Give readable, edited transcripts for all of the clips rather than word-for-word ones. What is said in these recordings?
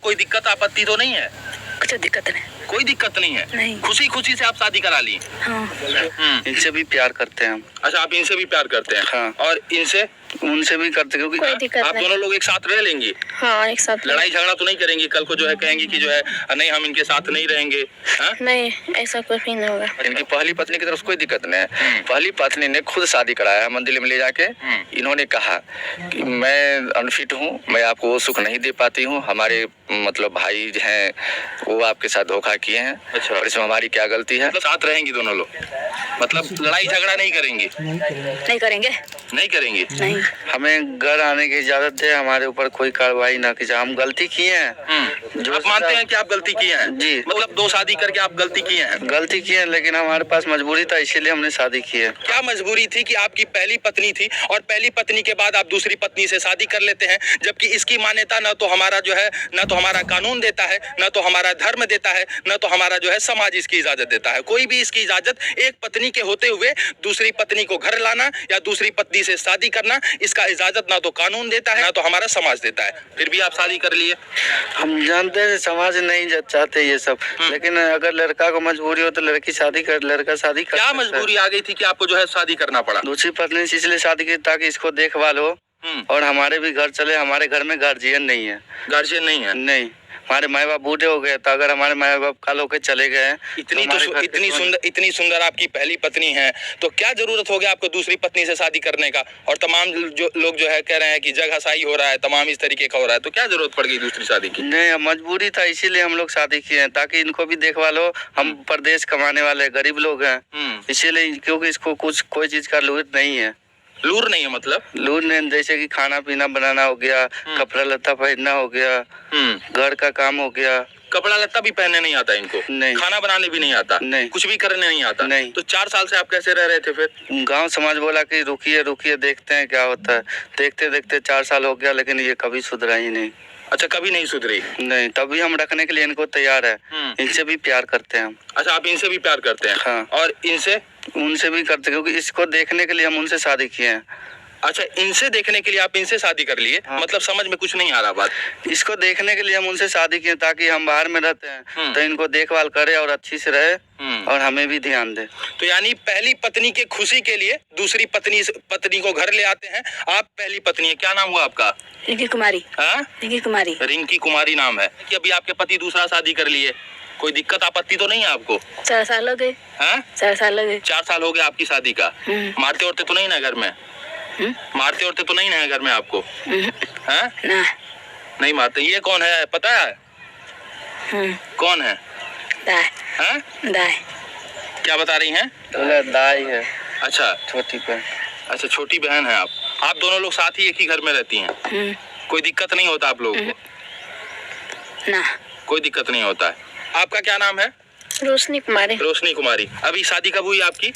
कोई दिक्कत आपत्ति तो नहीं है? कुछ दिक्कत नहीं। कोई दिक्कत नहीं है? नहीं। खुशी खुशी से आप शादी करा ली? हाँ। इनसे भी प्यार करते हैं हम। अच्छा, आप इनसे भी प्यार करते हैं? हाँ। और इनसे? उनसे भी करते क्योंकि कोई दिक्कत आप नहीं। दोनों लोग एक साथ रह लेंगी? हाँ, एक साथ। लड़ाई झगड़ा तो नहीं करेंगी? कल को जो है कहेंगी कि जो है नहीं हम इनके साथ नहीं रहेंगे? हाँ? नहीं, ऐसा कुछ भी नहीं होगा। इनकी पहली पत्नी की तरफ कोई दिक्कत नहीं है। पहली पत्नी ने खुद शादी कराया है मंदिर में ले जाके। इन्होंने कहा कि मैं अनफिट हूँ, मैं आपको वो सुख नहीं दे पाती हूँ, हमारे मतलब भाई हैं वो आपके साथ धोखा किए हैं। अच्छा। और इसमें हमारी क्या गलती है? मतलब साथ रहेंगी दोनों लोग, मतलब लड़ाई झगड़ा नहीं करेंगी? नहीं करेंगे। नहीं करेंगी? नहीं। हमें घर आने की इजाजत दे, हमारे ऊपर कोई कार्रवाई ना की जाए। हम गलती किए हैं। जो आप मानते हैं कि आप गलती किए हैं? जी। मतलब 2 शादी करके आप गलती किए हैं? गलती किए हैं, लेकिन हमारे पास मजबूरी था, इसीलिए हमने शादी की है। क्या मजबूरी थी कि आपकी पहली पत्नी थी और पहली पत्नी के बाद आप दूसरी पत्नी से शादी कर लेते हैं, जबकि इसकी मान्यता न तो हमारा जो है, न तो हमारा कानून देता है, न तो हमारा धर्म देता है, न तो हमारा जो है समाज इसकी इजाजत देता है। कोई भी इसकी इजाजत एक पत्नी के होते हुए दूसरी पत्नी को घर लाना या दूसरी पत्नी से शादी करना, इसका इजाजत ना तो कानून देता है, ना तो हमारा समाज देता है। फिर भी आप शादी कर लिए? हम जानते हैं समाज नहीं चाहते ये सब, लेकिन अगर लड़का को मजबूरी हो तो लड़का शादी कर क्या मजबूरी आ गई थी कि आपको जो है शादी करना पड़ा? दूसरी पत्नी से इसलिए शादी की ताकि इसको देखभाल हो और हमारे भी घर चले। हमारे घर में गार्जियन नहीं है। गार्जियन नहीं है? नहीं, हमारे माँ बाप बूढ़े हो गए, तो अगर हमारे माँ बाप कल होके चले गए इतनी सुंदर आपकी पहली पत्नी है, तो क्या जरूरत हो गया आपको दूसरी पत्नी से शादी करने का? और तमाम जो लोग जो है कह रहे हैं कि जगहसाई हो रहा है, तमाम इस तरीके का हो रहा है, तो क्या जरूरत पड़ गई दूसरी शादी की? नहीं, मजबूरी था, इसीलिए हम लोग शादी किए हैं ताकि इनको भी देखभाल हो। हम परदेश कमाने वाले गरीब लोग हैं, इसीलिए, क्योंकि इसको कोई चीज का लूर नहीं है। लूर नहीं है? मतलब लूर नहीं, जैसे कि खाना पीना बनाना हो गया, कपड़ा लत्ता पहनना हो गया, घर का काम हो गया। कपड़ा लत्ता भी पहनने नहीं आता इनको? नहीं। खाना बनाने भी नहीं आता? नहीं। कुछ भी करने नहीं आता? नहीं। तो 4 साल से आप कैसे रह रहे थे फिर? गांव समाज बोला कि रुकिए देखते हैं क्या होता है। देखते देखते 4 साल हो गया, लेकिन ये कभी सुधरा ही नहीं। अच्छा, कभी नहीं सुधरी? नहीं, तभी हम रखने के लिए इनको तैयार है। इनसे भी प्यार करते हैं हम। अच्छा, आप इनसे भी प्यार करते हैं? हाँ। और इनसे? उनसे भी करते, क्योंकि इसको देखने के लिए हम उनसे शादी किए हैं। अच्छा, इनसे देखने के लिए आप इनसे शादी कर लिए? हाँ। मतलब समझ में कुछ नहीं आ रहा बात। इसको देखने के लिए हम उनसे शादी किए ताकि हम बाहर में रहते हैं तो इनको देखभाल करे और अच्छी से रहे और हमें भी ध्यान दे। तो यानी पहली पत्नी के खुशी के लिए दूसरी पत्नी को घर ले आते हैं। आप पहली पत्नी है, क्या नाम हुआ आपका? रिंकी कुमारी। हाँ? रिंकी कुमारी। रिंकी कुमारी नाम है। कि अभी आपके पति दूसरा शादी कर लिए, कोई दिक्कत आपत्ति तो नहीं है आपको? 4 साल हो गए। हाँ? 4 साल हो गए। 4 साल हो गए आपकी शादी का। मारते उड़ते तो नहीं ना घर में? मारते उड़ते तो नहीं ना घर में आपको? हाँ? ना। नहीं मारते। ये कौन है पता है? कौन है? दाई। हाँ? दाई। क्या बता रही हैं? दाई है। अच्छा, छोटी बहन। अच्छा, छोटी बहन है आप दोनों लोग साथ ही एक ही घर में रहती हैं? कोई दिक्कत नहीं होता आप लोगों को? ना, कोई दिक्कत नहीं होता है। आपका क्या नाम है? रोशनी कुमारी। रोशनी कुमारी। अभी शादी कब हुई आपकी?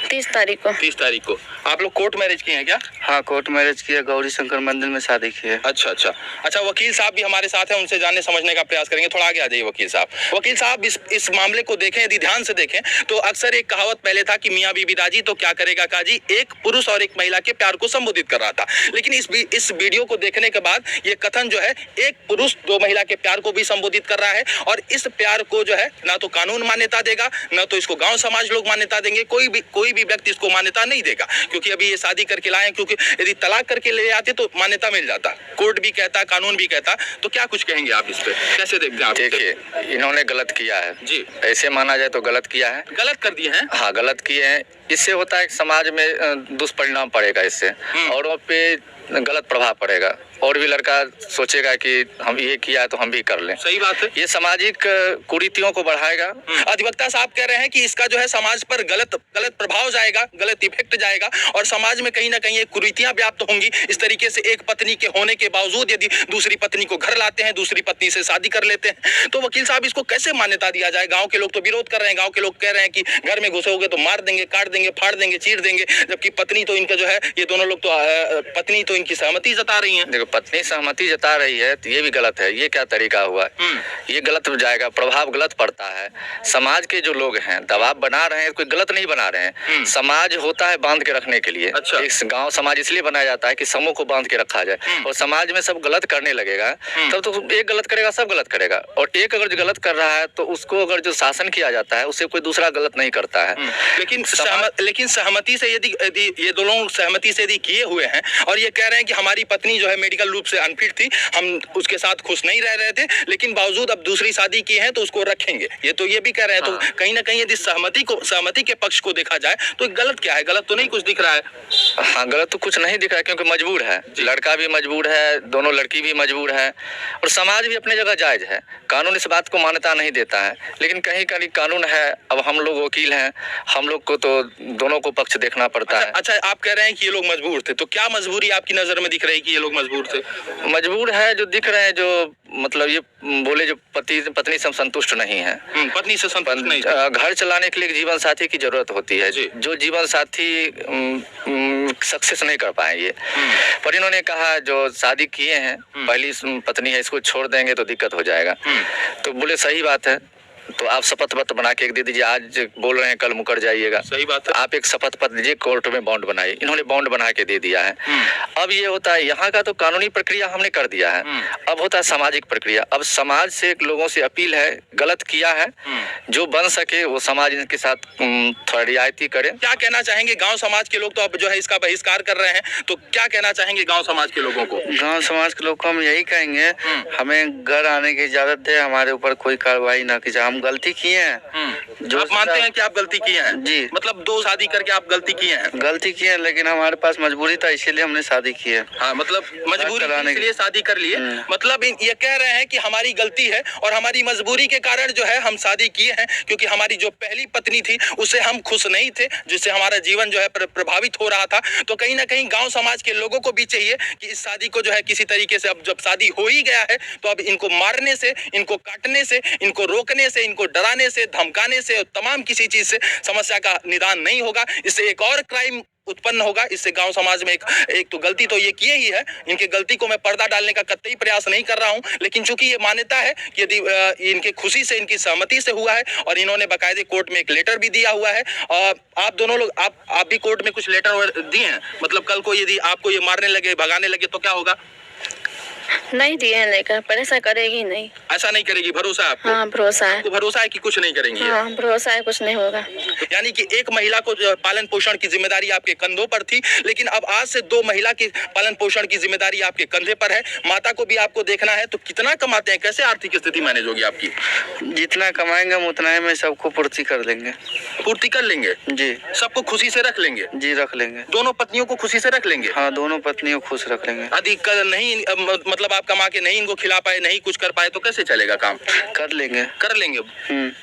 30 तारीख को। 30 तारीख को। आप लोग कोर्ट मैरिज किए हैं क्या? हाँ, कोर्ट मैरिज किया, गौरी शंकर मंदिर में शादी की है। अच्छा, वकील साहब भी हमारे साथ हैं, उनसे जानने समझने का प्रयास करेंगे। थोड़ा आगे आ जाइए वकील साहब। वकील साहब, इस मामले को देखें, यदि ध्यान से देखें तो अक्सर एक कहावत पहले था कि मियाँ बीबी राजी तो क्या करेगा काजी। एक पुरुष और एक महिला के प्यार को संबोधित कर रहा था, लेकिन इस वीडियो को देखने के बाद ये कथन जो है, एक पुरुष 2 महिला के प्यार को भी संबोधित कर रहा है और इस प्यार को जो है ना तो कानून मान्यता देगा, ना तो इसको गाँव समाज लोग मान्यता देंगे। कोई भी व्यक्ति इसको मान्यता नहीं देगा, क्योंकि अभी ये शादी करके लाए हैं। क्योंकि यदि तलाक करके ले आते तो मान्यता मिल जाता, कोर्ट भी कहता, कानून भी कहता। तो क्या कुछ कहेंगे आप इस पे, कैसे देखते हैं आप? देखिए, इन्होंने गलत किया है जी। ऐसे माना जाए तो गलत किया है। गलत कर दिए हैं? हाँ, गलत किए हैं। इससे होता है समाज में दुष्परिणाम पड़ेगा, इससे औरों पे गलत प्रभाव पड़ेगा और भी लड़का सोचेगा कि हम ये किया तो हम भी कर लें। सही बात है। ये सामाजिक कुरीतियों को बढ़ाएगा। अधिवक्ता साहब कह रहे हैं कि इसका जो है समाज पर गलत प्रभाव जाएगा, गलत इफेक्ट जाएगा और समाज में कहीं ना कहीं कुरीतियां व्याप्त होंगी। इस तरीके से एक पत्नी के होने के बावजूद यदि दूसरी पत्नी को घर लाते हैं, दूसरी पत्नी से शादी कर लेते हैं, तो वकील साहब इसको कैसे मान्यता दिया जाए? गाँव के लोग तो विरोध कर रहे हैं, गाँव के लोग कह रहे हैं कि घर में घुसोगे तो मार देंगे, काट देंगे, फाड़ देंगे, चीर देंगे, जबकि पत्नी तो इनका जो है, ये दोनों लोग तो पत्नी तो इनकी सहमति जता रही है। देखो, पत्नी सहमति जता रही है तो ये भी गलत है। ये क्या तरीका हुआ? ये गलत हो जाएगा, प्रभाव गलत पड़ता है। समाज के जो लोग हैं दबाव बना रहे हैं, कोई गलत नहीं बना रहे हैं। समाज होता है बांध के रखने के लिए। अच्छा। एक गांव समाज इसलिए बनाया जाता है कि समूह को बांध के रखा जाए, और समाज में सब गलत करने लगेगा तब तो एक गलत करेगा, सब गलत करेगा। और एक अगर जो गलत कर रहा है तो उसको अगर जो शासन किया जाता है उससे कोई दूसरा गलत नहीं करता है। लेकिन सहमति से यदि ये दोनों सहमति से यदि किए हुए हैं और ये कह रहे हैं कि हमारी पत्नी जो है मेडिकल रूप से अनफिट थी, हम उसके साथ खुश नहीं रह रहे थे, लेकिन बावजूद अब दूसरी शादी की है तो उसको रखेंगे, ये तो ये भी कह रहे हैं। तो कहीं ना कहीं यदि सहमति के पक्ष को देखा जाए तो गलत क्या है? गलत तो नहीं कुछ दिख रहा है। हाँ, गलत तो कुछ नहीं दिख रहा है, क्योंकि मजबूर है, लड़का भी मजबूर है, दोनों लड़की भी मजबूर है, और समाज भी अपनी जगह जायज है। कानून इस बात को मान्यता नहीं देता है, लेकिन कहीं कहीं कानून है। अब हम लोग वकील हैं, हम लोग को तो दोनों को पक्ष देखना पड़ता है। अच्छा, आप कह रहे हैं कि ये लोग मजबूर थे, तो क्या मजबूरी आपकी नजर में दिख रही है कि ये लोग मजबूर थे? मजबूर है जो दिख रहे हैं, जो मतलब ये बोले जो पत्नी से संतुष्ट नहीं है। पत्नी से संतुष्ट नहीं। घर चलाने के लिए जीवन साथी की जरूरत होती है, जो जीवन साथी सक्सेस नहीं कर पाएंगे। पर इन्होंने कहा जो शादी किए हैं, पहली पत्नी है, इसको छोड़ देंगे तो दिक्कत हो जाएगा। तो बोले सही बात है, तो आप शपथ पत्र बना के एक दे दीजिए। आज बोल रहे हैं कल मुकर जाइएगा। सही बात है। आप एक शपथ पत्र दीजिए, कोर्ट में बॉन्ड बनाइए। इन्होंने बॉन्ड बना के दे दिया है। अब ये होता है, यहाँ का तो कानूनी प्रक्रिया हमने कर दिया है, अब होता है सामाजिक प्रक्रिया। अब समाज से लोगों से अपील है, गलत किया है, जो बन सके वो समाज इनके साथ थोड़ा रियायती करे। क्या कहना चाहेंगे? गांव समाज के लोग तो अब जो है इसका बहिष्कार कर रहे हैं, तो क्या कहना चाहेंगे गांव समाज के लोगों को? गांव समाज के लोग को हम यही कहेंगे, हमें घर आने की इजाजत दे, हमारे ऊपर कोई कार्रवाई ना की जाए। हम गलती किए हैं। जो आप मानते हैं कि आप गलती किए हैं? जी। मतलब 2 शादी करके आप गलती किए हैं? गलती किए हैं, लेकिन हमारे पास मजबूरी था, इसीलिए हमने शादी की है। हाँ, मतलब मजबूरी थी इसलिए शादी कर लिए। मतलब ये कह रहे हैं कि हमारी गलती है और हमारी मजबूरी के कारण जो है हम शादी किए हैं, क्योंकि हमारी जो पहली पत्नी थी उससे हम खुश नहीं थे, जिससे हमारा जीवन जो है प्रभावित हो रहा था। तो कहीं ना कहीं गांव समाज के लोगों को भी चाहिए कि इस शादी को जो है किसी तरीके से, अब जब शादी हो ही गया है तो अब इनको मारने से, इनको काटने से, इनको रोकने से, इनको डराने से, धमकाने से, तमाम किसी चीज से समस्या का निदान नहीं होगा। इससे एक और क्राइम उत्पन्न होगा। इससे गांव समाज में एक तो गलती तो ये किए ही है, इनके गलती को मैं पर्दा डालने का कतई प्रयास नहीं कर रहा हूं, लेकिन चूंकि ये मान्यता है कि यदि इनके खुशी से, इनकी सहमति से हुआ है और इन्होंने बाकायदे कोर्ट में एक लेटर भी दिया हुआ है। आप दोनों लोग आप भी कोर्ट में कुछ लेटर दिए हैं? मतलब कल को यदि आपको ये मारने लगे, भगाने लगे तो क्या होगा? नहीं दिए हैं, लेकर पर ऐसा करेगी नहीं। ऐसा नहीं करेगी, भरोसा है आपको? हाँ, भरोसा है। आपको भरोसा है कि कुछ नहीं करेंगी? हाँ, भरोसा है, कुछ नहीं होगा। यानी कि एक महिला को पालन पोषण की जिम्मेदारी आपके कंधों पर थी, लेकिन अब आज से 2 महिला की पालन पोषण की जिम्मेदारी आपके कंधे पर है। माता को भी आपको देखना है। तो कितना कमाते हैं, कैसे आर्थिक स्थिति मैनेज होगी आपकी? जितना कमाएंगे हम उतना ही में सबको पूर्ति कर लेंगे। पूर्ति कर लेंगे जी। सबको खुशी से रख लेंगे? जी, रख लेंगे। दोनों पत्नियों को खुशी से रख लेंगे? हाँ, दोनों पत्नियों को खुश रख लेंगे। अधिक नहीं, मतलब आप कमा के नहीं इनको खिला पाए, नहीं कुछ कर पाए तो कैसे चलेगा काम? कर लेंगे। कर लेंगे।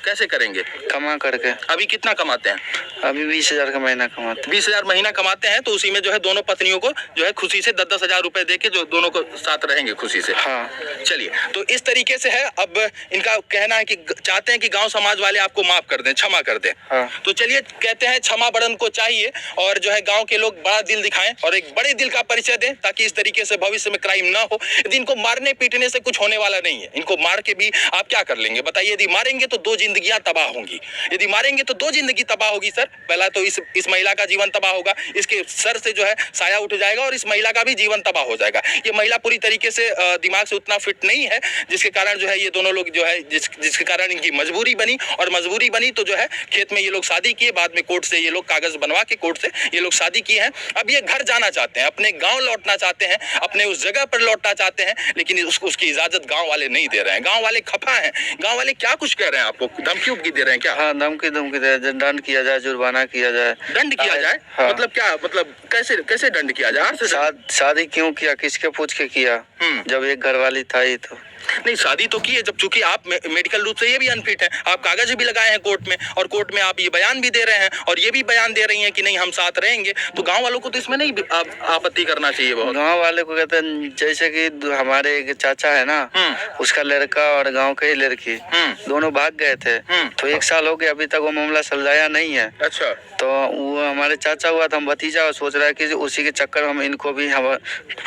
कैसे करेंगे? कमा करके। अभी कितना कमाते हैं? अभी 20,000 का महीना कमाते हैं। 20,000 महीना कमाते हैं, तो उसी में जो है दोनों पत्नियों को जो है खुशी से 10-10 हजार रुपए देके जो दोनों को साथ रहेंगे खुशी से। हाँ। चलिए, तो इस तरीके से है। अब इनका कहना है कि चाहते हैं कि गांव समाज वाले आपको माफ कर दें, क्षमा कर दें। हाँ। तो चलिए, कहते हैं क्षमा बड़न को चाहिए, और जो है गांव के लोग बड़ा दिल दिखाएं और एक बड़े दिल का परिचय दें, ताकि इस तरीके से भविष्य में क्राइम ना हो। यदि इनको मारने पीटने से कुछ होने वाला नहीं है, इनको मार के भी आप क्या कर लेंगे बताइए? यदि मारेंगे तो 2 जिंदगियां तबाह होंगी। यदि मारेंगे तो 2 जिंदगी तबाह होगी सर। पहला तो इस महिला का जीवन तबाह होगा, इसके सर से जो है साया उठ जाएगा, और इस महिला का भी जीवन तबाह हो जाएगा। ये महिला पूरी तरीके से दिमाग से उतना फिट नहीं है, जिसके कारण जो है ये दोनों लोग जो है जिसके कारण इनकी मजबूरी बनी, और मजबूरी बनी तो जो है खेत में ये लोग शादी किए, बाद में कोर्ट से ये लोग कागज बनवा के कोर्ट से ये लोग शादी किए हैं। अब ये घर जाना चाहते हैं, अपने गांव लौटना चाहते हैं, अपने उस जगह पर लौटना चाहते हैं, लेकिन उसकी इजाजत गांव वाले नहीं दे रहे हैं। गांव वाले खफा हैं। गांव वाले क्या कुछ कह रहे हैं आपको? धमकी उमकी दे रहे हैं क्या? हाँ, धमकी दे रहे हैं, दंड किया जाए, जुर्माना किया जाए। दंड किया जाए? हाँ। मतलब क्या? मतलब कैसे दंड किया जाए? शादी क्यों किया, किसके पूछ के किया? जब एक घरवाली था ही तो नहीं, शादी तो की है, जब चूंकि आप मेडिकल रूप से ये भी अनफिट है, आप कागज भी लगाए हैं कोर्ट में, और कोर्ट में आप ये बयान भी दे रहे हैं और ये भी बयान दे रही हैं कि नहीं हम साथ रहेंगे, तो गांव वालों को तो इसमें नहीं आपत्ति करना चाहिए बहुत। गांव वाले को कहते हैं, जैसे कि हमारे एक चाचा है ना, उसका लड़का और गांव की लड़की दोनों भाग गए थे, तो 1 साल हो गया, अभी तक वो मामला सुलझाया नहीं है। अच्छा, तो वो हमारे चाचा हुआ था, हम भतीजा, और सोच रहा है कि उसी के चक्कर में हम इनको भी हम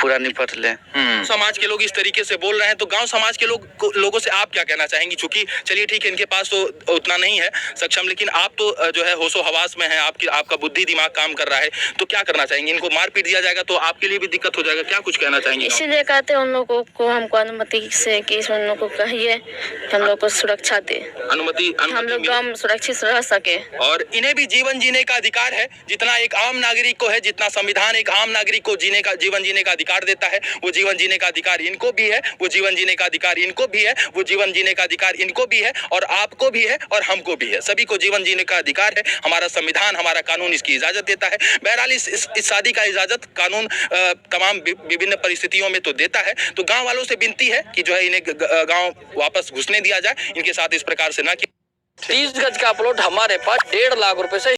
पूरा निपट लें। समाज के लोग इस तरीके से बोल रहे हैं, तो गांव समाज के लोगों से आप क्या कहना चाहेंगी? चूंकि चलिए ठीक है, इनके पास तो उतना नहीं है सक्षम, लेकिन आप तो जो है होशो हवास में है, आपका बुद्धि दिमाग काम कर रहा है, तो क्या करना चाहेंगे? इनको मार पीट दिया जाएगा तो आपके लिए भी दिक्कत हो जाएगा, क्या कुछ कहना चाहेंगे? इसीलिए कहते हैं उन लोगों को हमको अनुमति से कि उन लोगों को कहिए कि हम लोग को सुरक्षा दे, अनुमति हम लोग गाँव में सुरक्षित रह सके। और इन्हें भी जीवन जीने का अधिकार है, जितना एक आम नागरिक को है, जितना संविधान एक आम नागरिक को जीवन जीने का अधिकार देता है, वो जीवन जीने का अधिकार इनको भी है, वो जीवन जीने का अधिकार इनको भी है, वो जीवन जीने का अधिकार इनको भी है, और आपको भी है, और हमको भी है, सभी को जीवन जीने का अधिकार है। हमारा संविधान, हमारा कानून इसकी इजाजत देता है। बहरहाल इस शादी का इजाजत कानून तमाम विभिन्न परिस्थितियों में तो देता है। तो गाँव वालों से विनती है कि जो है इन्हें गाँव वापस घुसने दिया जाए, इनके साथ इस प्रकार से ना कि 30 गज का प्लॉट हमारे पास 1.5 लाख रुपए से